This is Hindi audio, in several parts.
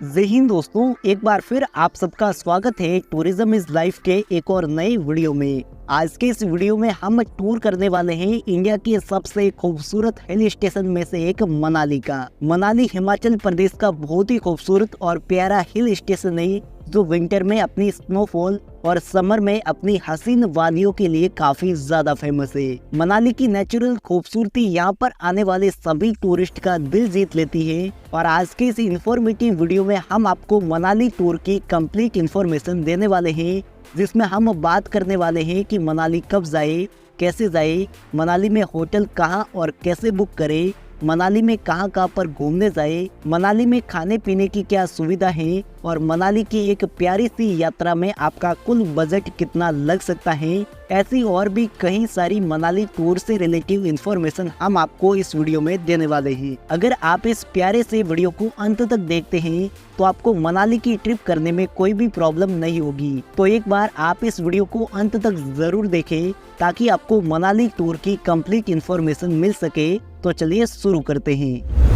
जय हिंद दोस्तों, एक बार फिर आप सबका स्वागत है टूरिज्म इज लाइफ के एक और नए वीडियो में। आज के इस वीडियो में हम टूर करने वाले हैं इंडिया के सबसे खूबसूरत हिल स्टेशन में से एक मनाली का। मनाली हिमाचल प्रदेश का बहुत ही खूबसूरत और प्यारा हिल स्टेशन है जो विंटर में अपनी स्नोफॉल और समर में अपनी हसीन वादियों के लिए काफी ज्यादा फेमस है। मनाली की नेचुरल खूबसूरती यहाँ पर आने वाले सभी टूरिस्ट का दिल जीत लेती है और आज के इस इंफॉर्मेटिव वीडियो में हम आपको मनाली टूर की कंप्लीट इंफॉर्मेशन देने वाले हैं, जिसमें हम बात करने वाले हैं कि मनाली कब जाए, कैसे जाए, मनाली में होटल कहाँ और कैसे बुक करे, मनाली में कहाँ पर घूमने जाए, मनाली में खाने पीने की क्या सुविधा है और मनाली की एक प्यारी सी यात्रा में आपका कुल बजट कितना लग सकता है। ऐसी और भी कई सारी मनाली टूर से रिलेटिव इन्फॉर्मेशन हम आपको इस वीडियो में देने वाले हैं। अगर आप इस प्यारे से वीडियो को अंत तक देखते हैं तो आपको मनाली की ट्रिप करने में कोई भी प्रॉब्लम नहीं होगी। तो एक बार आप इस वीडियो को अंत तक जरूर देखें ताकि आपको मनाली टूर की कंप्लीट इन्फॉर्मेशन मिल सके। तो चलिए शुरू करते हैं।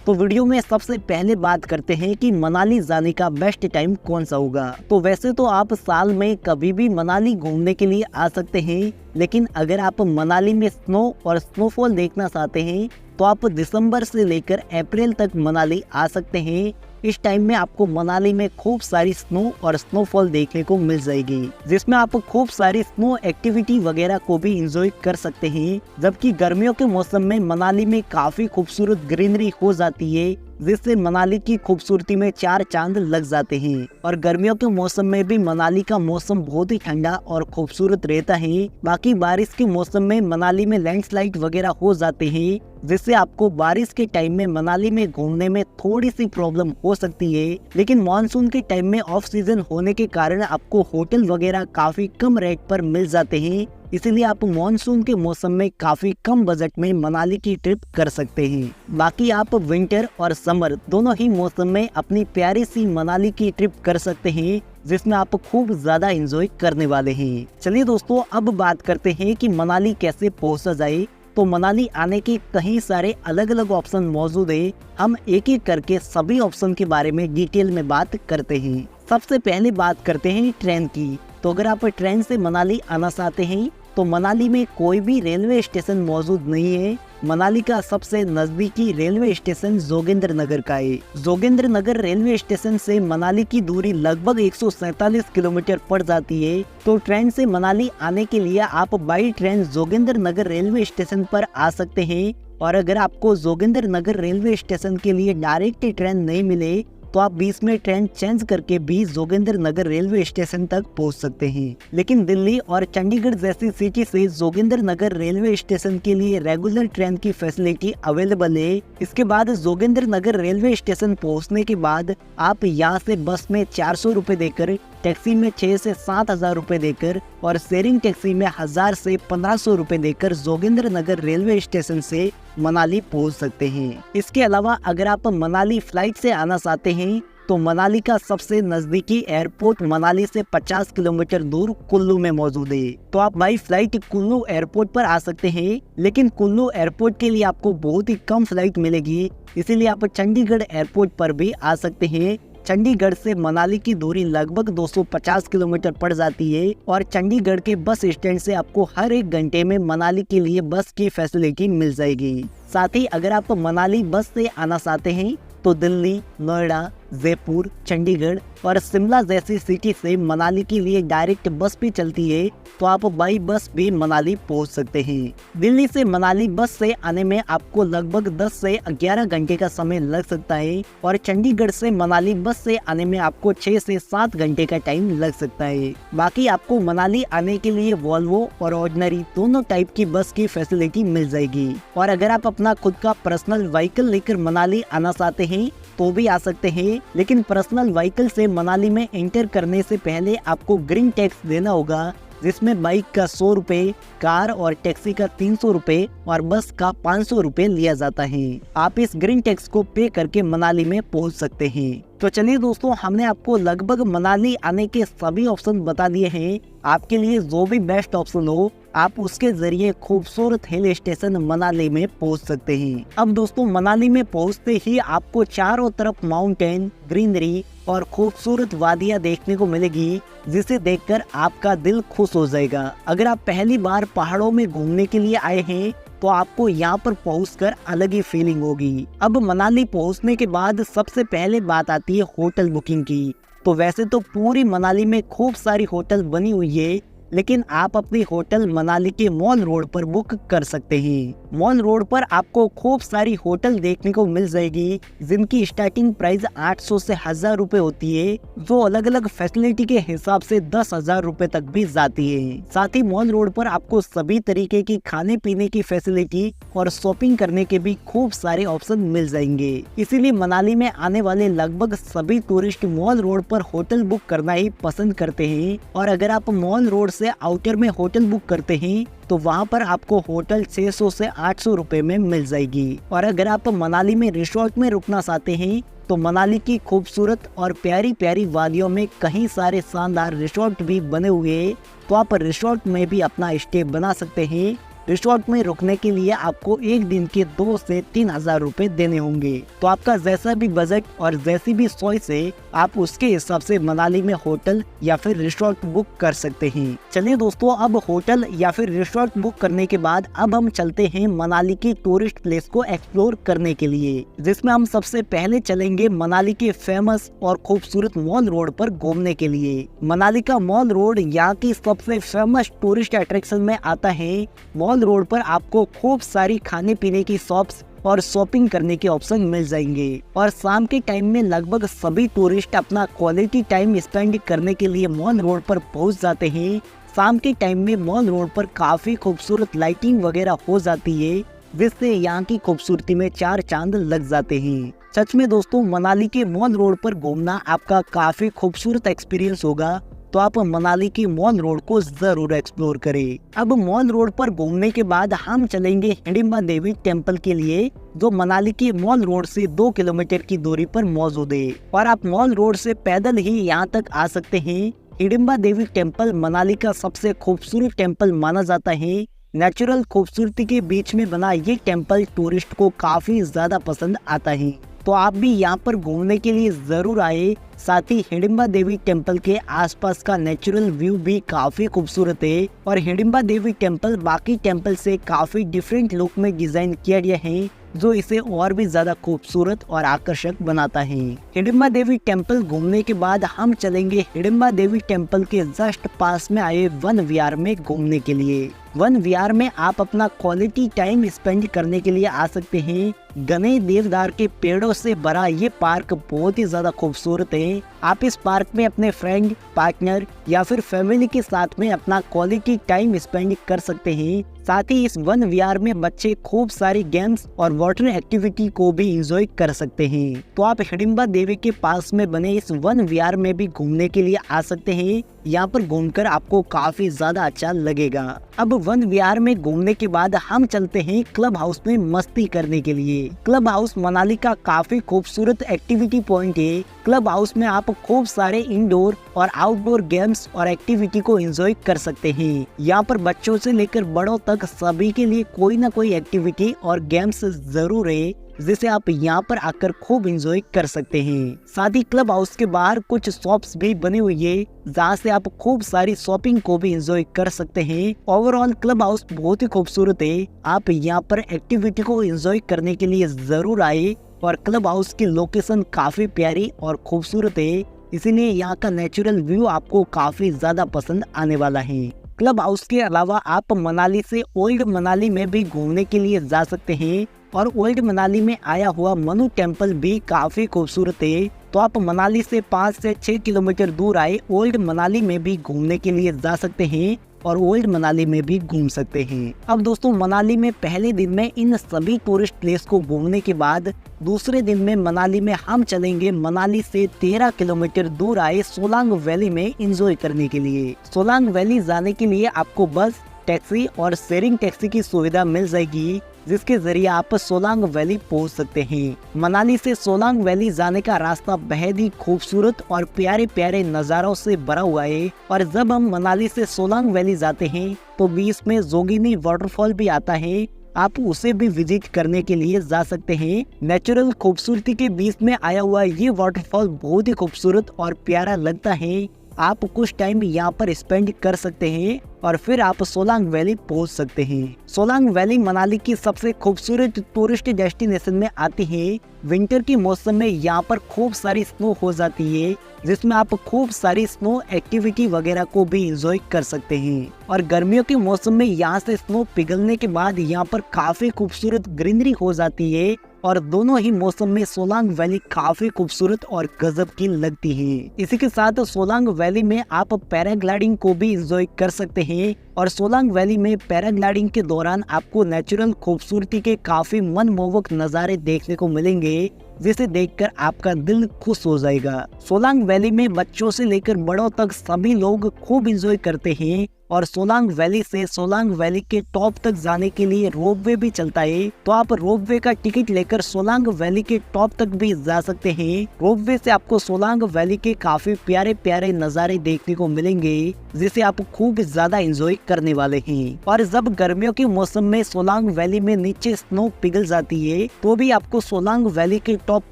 तो वीडियो में सबसे पहले बात करते हैं कि मनाली जाने का बेस्ट टाइम कौन सा होगा। तो वैसे तो आप साल में कभी भी मनाली घूमने के लिए आ सकते हैं, लेकिन अगर आप मनाली में स्नो और स्नोफॉल देखना चाहते हैं तो आप दिसंबर से लेकर अप्रैल तक मनाली आ सकते हैं। इस टाइम में आपको मनाली में खूब सारी स्नो और स्नोफॉल देखने को मिल जाएगी, जिसमें आप खूब सारी स्नो एक्टिविटी वगैरह को भी एंजॉय कर सकते हैं। जबकि गर्मियों के मौसम में मनाली में काफी खूबसूरत ग्रीनरी हो जाती है, जिससे मनाली की खूबसूरती में चार चांद लग जाते हैं। और गर्मियों के मौसम में भी मनाली का मौसम बहुत ही ठंडा और खूबसूरत रहता है। बाकी बारिश के मौसम में मनाली में लैंडस्लाइड वगैरह हो जाते हैं, जिससे आपको बारिश के टाइम में मनाली में घूमने में थोड़ी सी प्रॉब्लम हो सकती है। लेकिन मानसून के टाइम में ऑफ सीजन होने के कारण आपको होटल वगैरह काफी कम रेट पर मिल जाते हैं, इसीलिए आप मानसून के मौसम में काफी कम बजट में मनाली की ट्रिप कर सकते हैं। बाकी आप विंटर और समर दोनों ही मौसम में अपनी प्यारी सी मनाली की ट्रिप कर सकते हैं, जिसमें आप खूब ज्यादा एंजॉय करने वाले हैं। चलिए दोस्तों, अब बात करते हैं कि मनाली कैसे पहुंचा जाए। तो मनाली आने के कई सारे अलग अलग ऑप्शन मौजूद है। हम एक एक करके सभी ऑप्शन के बारे में डिटेल में बात करते हैं। सबसे पहले बात करते हैं ट्रेन की। तो अगर आप ट्रेन से मनाली आना चाहते हैं तो मनाली में कोई भी रेलवे स्टेशन मौजूद नहीं है। मनाली का सबसे नजदीकी रेलवे स्टेशन जोगिंद्र नगर का है। जोगिंद्र नगर रेलवे स्टेशन से मनाली की दूरी लगभग 147 किलोमीटर पड़ जाती है। तो ट्रेन से मनाली आने के लिए आप by train Joginder Nagar railway station पर आ सकते हैं। और अगर आपको जोगिंद्र नगर रेलवे स्टेशन के लिए डायरेक्ट ट्रेन नहीं मिले तो आप बीच में ट्रेन चेंज करके भी जोगिंद्र नगर रेलवे स्टेशन तक पहुंच सकते हैं। लेकिन दिल्ली और चंडीगढ़ जैसी सिटी से जोगिंद्र नगर रेलवे स्टेशन के लिए रेगुलर ट्रेन की फैसिलिटी अवेलेबल है। इसके बाद जोगिंद्र नगर रेलवे स्टेशन पहुंचने के बाद आप यहां से बस में 400 रुपए देकर, टैक्सी में 6 से 7 हजार रुपए देकर और शेयरिंग टैक्सी में 1000 से 1500 रुपए देकर जोगिंद्र नगर रेलवे स्टेशन से मनाली पहुंच सकते हैं। इसके अलावा अगर आप मनाली फ्लाइट से आना चाहते हैं तो मनाली का सबसे नजदीकी एयरपोर्ट मनाली से 50 किलोमीटर दूर कुल्लू में मौजूद है। तो आप बाई फ्लाइट कुल्लू एयरपोर्ट पर आ सकते हैं, लेकिन कुल्लू एयरपोर्ट के लिए आपको बहुत ही कम फ्लाइट मिलेगी, इसीलिए आप चंडीगढ़ एयरपोर्ट पर भी आ सकते हैं। चंडीगढ़ से मनाली की दूरी लगभग 250 किलोमीटर पड़ जाती है और चंडीगढ़ के बस स्टैंड से आपको हर एक घंटे में मनाली के लिए बस की फैसिलिटी मिल जाएगी। साथ ही अगर आप मनाली बस से आना चाहते हैं तो दिल्ली, नोएडा, जयपुर, चंडीगढ़ और शिमला जैसी सिटी से मनाली के लिए डायरेक्ट बस भी चलती है, तो आप बाई बस भी मनाली पहुंच सकते हैं। दिल्ली से मनाली बस से आने में आपको लगभग 10 से 11 घंटे का समय लग सकता है और चंडीगढ़ से मनाली बस से आने में आपको 6 से 7 घंटे का टाइम लग सकता है। बाकी आपको मनाली आने के लिए वॉल्वो और ऑर्डिनरी दोनों टाइप की बस की फैसिलिटी मिल जाएगी। और अगर आप अपना खुद का पर्सनल व्हीकल लेकर मनाली आना चाहते हैं तो भी आ सकते हैं, लेकिन पर्सनल व्हीकल से मनाली में एंटर करने से पहले आपको ग्रीन टैक्स देना होगा, जिसमें बाइक का 100 रुपए, कार और टैक्सी का 300 रुपए और बस का 500 रुपए लिया जाता है। आप इस ग्रीन टैक्स को पे करके मनाली में पहुंच सकते हैं। तो चलिए दोस्तों, हमने आपको लगभग मनाली आने के सभी ऑप्शन बता दिए हैं। आपके लिए जो भी बेस्ट ऑप्शन हो आप उसके जरिए खूबसूरत हिल स्टेशन मनाली में पहुंच सकते हैं। अब दोस्तों मनाली में पहुंचते ही आपको चारों तरफ माउंटेन, ग्रीनरी और खूबसूरत वादियां देखने को मिलेगी, जिसे देखकर आपका दिल खुश हो जाएगा। अगर आप पहली बार पहाड़ों में घूमने के लिए आए हैं तो आपको यहाँ पर पहुंचकर अलग ही फीलिंग होगी। अब मनाली पहुंचने के बाद सबसे पहले बात आती है होटल बुकिंग की। तो वैसे तो पूरी मनाली में खूब सारी होटल बनी हुई है, लेकिन आप अपनी होटल मनाली के मॉल रोड पर बुक कर सकते हैं। मॉल रोड पर आपको खूब सारी होटल देखने को मिल जाएगी, जिनकी स्टार्टिंग प्राइस 800 से 1000 रुपए होती है, जो अलग अलग फैसिलिटी के हिसाब से 10,000 रुपए तक भी जाती है। साथ ही मॉल रोड पर आपको सभी तरीके की खाने पीने की फैसिलिटी और शॉपिंग करने के भी खूब सारे ऑप्शन मिल जाएंगे। इसीलिए मनाली में आने वाले लगभग सभी टूरिस्ट मॉल रोड पर होटल बुक करना ही पसंद करते हैं। और अगर आप मॉल रोड से आउटर में होटल बुक करते हैं तो वहाँ पर आपको होटल 600 से 800 रुपए में मिल जाएगी। और अगर आप मनाली में रिसोर्ट में रुकना चाहते हैं तो मनाली की खूबसूरत और प्यारी प्यारी वादियों में कई सारे शानदार रिसोर्ट भी बने हुए हैं, तो आप रिसोर्ट में भी अपना स्टे बना सकते हैं। रिसोर्ट में रुकने के लिए आपको एक दिन के 2 से 3,000 रुपए देने होंगे। तो आपका जैसा भी बजट और जैसी भी चॉइस है, आप उसके हिसाब से मनाली में होटल या फिर रिसोर्ट बुक कर सकते हैं। चलिए दोस्तों, अब होटल या फिर रिसोर्ट बुक करने के बाद अब हम चलते हैं मनाली की टूरिस्ट प्लेस को एक्सप्लोर करने के लिए, जिसमें हम सबसे पहले चलेंगे मनाली के फेमस और खूबसूरत मॉल रोड पर घूमने के लिए। मनाली का मॉल रोड यहाँ की सबसे फेमस टूरिस्ट अट्रैक्शन में आता है। मॉल रोड पर आपको खूब सारी खाने पीने की शॉप्स और शॉपिंग करने के ऑप्शन मिल जाएंगे। और शाम के टाइम में लगभग सभी टूरिस्ट अपना क्वालिटी टाइम स्पेंड करने के लिए मॉल रोड पर पहुंच जाते हैं। शाम के टाइम में मॉल रोड पर काफी खूबसूरत लाइटिंग वगैरह हो जाती है, जिससे यहाँ की खूबसूरती में 4 चांद लग जाते हैं। सच में दोस्तों, मनाली के मॉल रोड पर घूमना आपका काफी खूबसूरत एक्सपीरियंस होगा, तो आप मनाली की मॉल रोड को जरूर एक्सप्लोर करें। अब मॉल रोड पर घूमने के बाद हम चलेंगे हिडिंबा देवी टेम्पल के लिए, जो मनाली के मॉल रोड से 2 किलोमीटर की दूरी पर मौजूद है। और आप मॉल रोड से पैदल ही यहाँ तक आ सकते हैं। हिडिंबा देवी टेम्पल मनाली का सबसे खूबसूरत टेम्पल माना जाता है। नेचुरल खूबसूरती के बीच में बना ये टेम्पल टूरिस्ट को काफी ज्यादा पसंद आता है, तो आप भी यहाँ पर घूमने के लिए जरूर आए। साथ ही हिडिंबा देवी टेम्पल के आसपास का नेचुरल व्यू भी काफी खूबसूरत है। और हिडिंबा देवी टेम्पल बाकी टेम्पल से काफी डिफरेंट लुक में डिजाइन किया गया है, जो इसे और भी ज्यादा खूबसूरत और आकर्षक बनाता है। हिडिंबा देवी टेम्पल घूमने के बाद हम चलेंगे हिडिंबा देवी टेम्पल के जस्ट पास में आए वन विहार में घूमने के लिए। वन विहार में आप अपना क्वालिटी टाइम स्पेंड करने के लिए आ सकते हैं। घने देवदार के पेड़ों से भरा ये पार्क बहुत ही ज्यादा खूबसूरत है। आप इस पार्क में अपने फ्रेंड, पार्टनर या फिर फैमिली के साथ में अपना क्वालिटी टाइम स्पेंड कर सकते हैं। साथ ही इस वन विहार में बच्चे खूब सारी गेम्स और वाटर एक्टिविटी को भी एंजॉय कर सकते हैं। तो आप हिडिंबा देवी के पास में बने इस वन विहार में भी घूमने के लिए आ सकते हैं। यहाँ पर घूमकर आपको काफी ज्यादा अच्छा लगेगा। अब वन विहार में घूमने के बाद हम चलते हैं क्लब हाउस में मस्ती करने के लिए। क्लब हाउस मनाली का काफी खूबसूरत एक्टिविटी पॉइंट है। क्लब हाउस में आप खूब सारे इंडोर और आउटडोर गेम्स और एक्टिविटी को एंजॉय कर सकते हैं। यहाँ पर बच्चों से लेकर बड़ों तक सभी के लिए कोई ना कोई एक्टिविटी और गेम्स जरूर है, जिसे आप यहाँ पर आकर खूब एंजॉय कर सकते हैं। साथ ही क्लब हाउस के बाहर कुछ शॉप्स भी बनी हुई है, जहाँ से आप खूब सारी शॉपिंग को भी एंजॉय कर सकते हैं। ओवरऑल क्लब हाउस बहुत ही खूबसूरत है। आप यहाँ पर एक्टिविटी को एंजॉय करने के लिए जरूर आए। और क्लब हाउस की लोकेशन काफी प्यारी और खूबसूरत है, इसीलिए यहाँ का नेचुरल व्यू आपको काफी ज्यादा पसंद आने वाला है। क्लब हाउस के अलावा आप मनाली से ओल्ड मनाली में भी घूमने के लिए जा सकते हैं। और ओल्ड मनाली में आया हुआ मनु टेम्पल भी काफी खूबसूरत है। तो आप मनाली से 5 से 6 किलोमीटर दूर आए ओल्ड मनाली में भी घूमने के लिए जा सकते हैं और ओल्ड मनाली में भी घूम सकते हैं। अब दोस्तों, मनाली में पहले दिन में इन सभी टूरिस्ट प्लेस को घूमने के बाद दूसरे दिन में मनाली में हम चलेंगे मनाली से 13 किलोमीटर दूर आए सोलांग वैली में एंजॉय करने के लिए। सोलांग वैली जाने के लिए आपको बस, टैक्सी और शेयरिंग टैक्सी की सुविधा मिल जाएगी। जिसके जरिए आप सोलांग वैली पहुंच सकते हैं। मनाली से सोलांग वैली जाने का रास्ता बेहद ही खूबसूरत और प्यारे प्यारे नज़ारों से भरा हुआ है। और जब हम मनाली से सोलांग वैली जाते हैं तो बीच में जोगीनी वाटरफॉल भी आता है, आप उसे भी विजिट करने के लिए जा सकते हैं। नेचुरल खूबसूरती के बीच में आया हुआ ये वाटरफॉल बहुत ही खूबसूरत और प्यारा लगता है। आप कुछ टाइम यहाँ पर स्पेंड कर सकते हैं और फिर आप सोलांग वैली पहुंच सकते हैं। सोलांग वैली मनाली की सबसे खूबसूरत टूरिस्ट डेस्टिनेशन में आती है। विंटर के मौसम में यहाँ पर खूब सारी स्नो हो जाती है, जिसमें आप खूब सारी स्नो एक्टिविटी वगैरह को भी एंजॉय कर सकते हैं। और गर्मियों के मौसम में यहाँ से स्नो पिघलने के बाद यहाँ पर काफी खूबसूरत ग्रीनरी हो जाती है और दोनों ही मौसम में सोलांग वैली काफी खूबसूरत और गजब की लगती है। इसी के साथ सोलांग वैली में आप पैराग्लाइडिंग को भी एंजॉय कर सकते हैं। और सोलांग वैली में पैराग्लाइडिंग के दौरान आपको नेचुरल खूबसूरती के काफी मनमोहक नज़ारे देखने को मिलेंगे, जिसे देखकर आपका दिल खुश हो जाएगा। सोलांग वैली में बच्चों से लेकर बड़ों तक सभी लोग खूब एंजॉय करते हैं। और सोलांग वैली से सोलांग वैली के टॉप तक जाने के लिए रोपवे भी चलता है, तो आप रोपवे का टिकट लेकर सोलांग वैली के टॉप तक भी जा सकते हैं। रोपवे से आपको सोलांग वैली के काफी प्यारे प्यारे नज़ारे देखने को मिलेंगे, जिसे आप खूब ज्यादा एंजॉय करने वाले हैं। और जब गर्मियों के मौसम में सोलांग वैली में नीचे स्नो पिघल जाती है, तो भी आपको सोलांग वैली के टॉप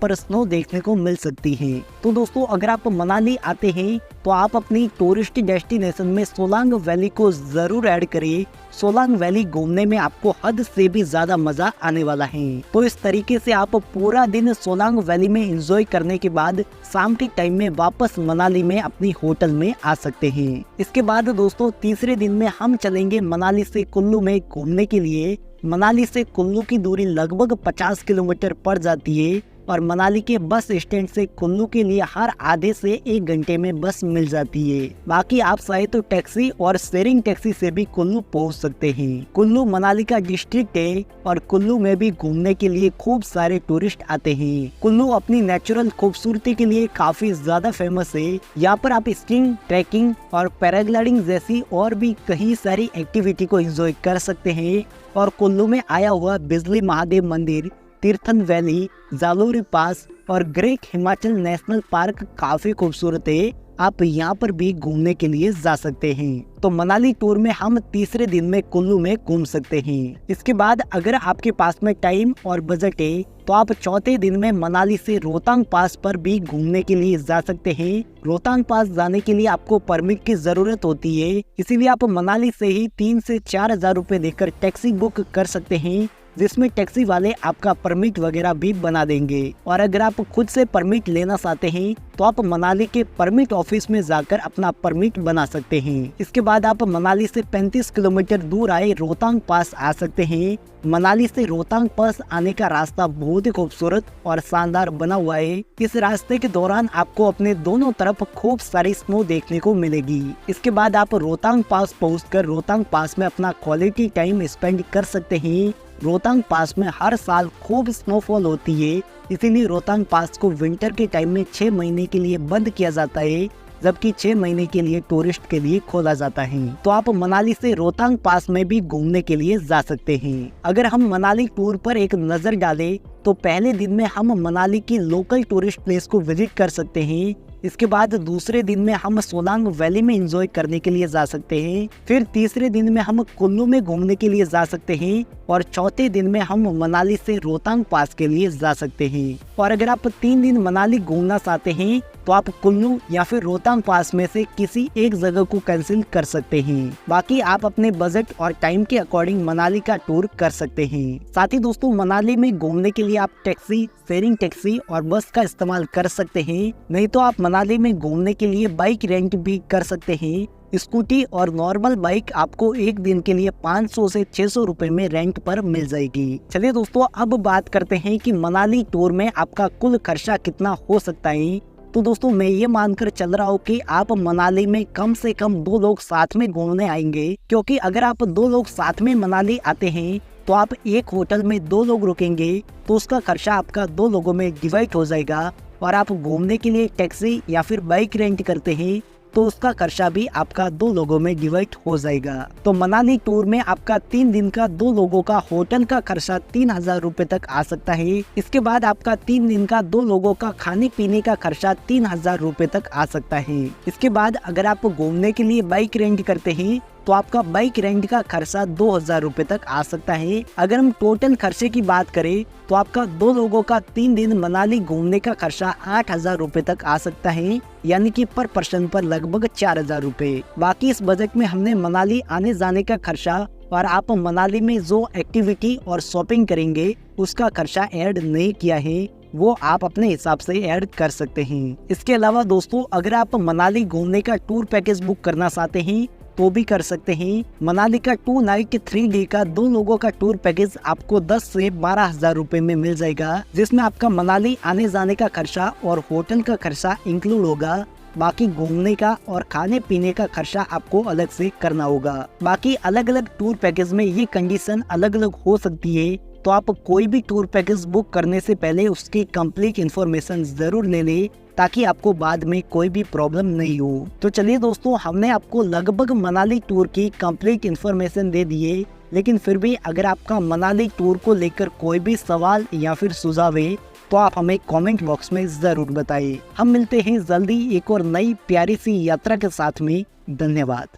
पर स्नो देखने को मिल सकती है। तो दोस्तों, अगर आप मनाली आते हैं तो आप अपनी टूरिस्ट डेस्टिनेशन में सोलांग वैली को जरूर ऐड करिए। सोलांग वैली घूमने में आपको हद से भी ज्यादा मजा आने वाला है। तो इस तरीके से आप पूरा दिन सोलांग वैली में एंजॉय करने के बाद शाम के टाइम में वापस मनाली में अपनी होटल में आ सकते हैं। इसके बाद दोस्तों, तीसरे दिन में हम चलेंगे मनाली से कुल्लू में घूमने के लिए। मनाली से कुल्लू की दूरी लगभग 50 किलोमीटर पड़ जाती है और मनाली के बस स्टैंड से कुल्लू के लिए हर आधे से 1 घंटे में बस मिल जाती है। बाकी आप चाहे तो टैक्सी और शेयरिंग टैक्सी से भी कुल्लू पहुंच सकते हैं। कुल्लू मनाली का डिस्ट्रिक्ट है और कुल्लू में भी घूमने के लिए खूब सारे टूरिस्ट आते हैं। कुल्लू अपनी नेचुरल खूबसूरती के लिए काफी ज्यादा फेमस है। यहाँ पर आप स्कीइंग, ट्रैकिंग और पैराग्लाइडिंग जैसी और भी कई सारी एक्टिविटी को एंजॉय कर सकते हैं। और कुल्लू में आया हुआ बिजली महादेव मंदिर, तीर्थन वैली, जालोरी पास और ग्रेट हिमाचल नेशनल पार्क काफी खूबसूरत है। आप यहाँ पर भी घूमने के लिए जा सकते हैं। तो मनाली टूर में हम तीसरे दिन में कुल्लू में घूम सकते हैं। इसके बाद अगर आपके पास में टाइम और बजट है तो आप चौथे दिन में मनाली से रोहतांग पास पर भी घूमने के लिए जा सकते हैं। रोहतांग पास जाने के लिए आपको परमिट की जरूरत होती है, इसीलिए आप मनाली से ही 3 से 4 हजार रुपए देकर टैक्सी बुक कर सकते हैं, जिसमें टैक्सी वाले आपका परमिट वगैरह भी बना देंगे। और अगर आप खुद से परमिट लेना चाहते हैं तो आप मनाली के परमिट ऑफिस में जाकर अपना परमिट बना सकते हैं। इसके बाद आप मनाली से 35 किलोमीटर दूर आए रोहतांग पास आ सकते हैं। मनाली से रोहतांग पास आने का रास्ता बहुत ही खूबसूरत और शानदार बना हुआ है। इस रास्ते के दौरान आपको अपने दोनों तरफ खूब सारी स्नो देखने को मिलेगी। इसके बाद आप रोहतांग पास पहुंचकर रोहतांग पास में अपना क्वालिटी टाइम स्पेंड कर सकते हैं। रोहतांग पास में हर साल खूब स्नोफॉल होती है, इसीलिए रोहतांग पास को विंटर के टाइम में 6 महीने के लिए बंद किया जाता है, जबकि 6 महीने के लिए टूरिस्ट के लिए खोला जाता है। तो आप मनाली से रोहतांग पास में भी घूमने के लिए जा सकते हैं। अगर हम मनाली टूर पर एक नजर डालें तो पहले दिन में हम मनाली की लोकल टूरिस्ट प्लेस को विजिट कर सकते हैं। इसके बाद दूसरे दिन में हम सोलांग वैली में एंजॉय करने के लिए जा सकते हैं। फिर तीसरे दिन में हम कुल्लू में घूमने के लिए जा सकते हैं और चौथे दिन में हम मनाली से रोहतांग पास के लिए जा सकते हैं। और अगर आप 3 दिन मनाली घूमना चाहते हैं तो आप कुल्लू या फिर रोहतांग पास में से किसी एक जगह को कैंसिल कर सकते हैं। बाकी आप अपने बजट और टाइम के अकॉर्डिंग मनाली का टूर कर सकते हैं। साथ ही दोस्तों, मनाली में घूमने के लिए आप टैक्सी, शेयरिंग टैक्सी और बस का इस्तेमाल कर सकते हैं। नहीं तो आप मनाली में घूमने के लिए बाइक रेंट भी कर सकते हैं। स्कूटी और नॉर्मल बाइक आपको एक दिन के लिए 500 से 600 रुपए में रेंट पर मिल जाएगी। चलिए दोस्तों, अब बात करते हैं कि मनाली टूर में आपका कुल खर्चा कितना हो सकता है। तो दोस्तों, मैं ये मानकर चल रहा हूँ कि आप मनाली में कम से कम 2 लोग साथ में घूमने आएंगे, क्योंकि अगर आप 2 लोग साथ में मनाली आते हैं तो आप एक होटल में 2 लोग रुकेंगे तो उसका खर्चा आपका 2 लोगों में डिवाइड हो जाएगा। और आप घूमने के लिए टैक्सी या फिर बाइक रेंट करते हैं तो उसका खर्चा भी आपका 2 लोगों में डिवाइड हो जाएगा। तो मनाली टूर में आपका 3 दिन का 2 लोगों का होटल का खर्चा 3000 रुपए तक आ सकता है। इसके बाद आपका 3 दिन का 2 लोगों का खाने पीने का खर्चा 3000 रुपए तक आ सकता है। इसके बाद अगर आप घूमने के लिए बाइक रेंट करते हैं तो आपका बाइक रेंट का खर्चा 2000 रुपए तक आ सकता है। अगर हम टोटल खर्चे की बात करें तो आपका 2 लोगों का 3 दिन मनाली घूमने का खर्चा 8000 रुपए तक आ सकता है, यानी कि पर पर्सन पर लगभग 4000 रुपए। बाकी इस बजट में हमने मनाली आने जाने का खर्चा और आप मनाली में जो एक्टिविटी और शॉपिंग करेंगे उसका खर्चा ऐड नहीं किया है, वो आप अपने हिसाब से ऐड कर सकते हैं। इसके अलावा दोस्तों, अगर आप मनाली घूमने का टूर पैकेज बुक करना चाहते हैं तो भी कर सकते हैं। मनाली का 2 नाइट 3 डे का 2 लोगों का टूर पैकेज आपको 10 से 12,000 रुपए में मिल जाएगा, जिसमें आपका मनाली आने जाने का खर्चा और होटल का खर्चा इंक्लूड होगा। बाकी घूमने का और खाने पीने का खर्चा आपको अलग से करना होगा। बाकी अलग अलग टूर पैकेज में ये कंडीशन अलग अलग हो सकती है, तो आप कोई भी टूर पैकेज बुक करने से पहले उसकी कंप्लीट इन्फॉर्मेशन जरूर ले लें, ताकि आपको बाद में कोई भी प्रॉब्लम नहीं हो। तो चलिए दोस्तों, हमने आपको लगभग मनाली टूर की कंप्लीट इन्फॉर्मेशन दे दी है, लेकिन फिर भी अगर आपका मनाली टूर को लेकर कोई भी सवाल या फिर सुझाव है तो आप हमें कमेंट बॉक्स में जरूर बताइए। हम मिलते हैं जल्दी एक और नई प्यारी सी यात्रा के साथ में। धन्यवाद।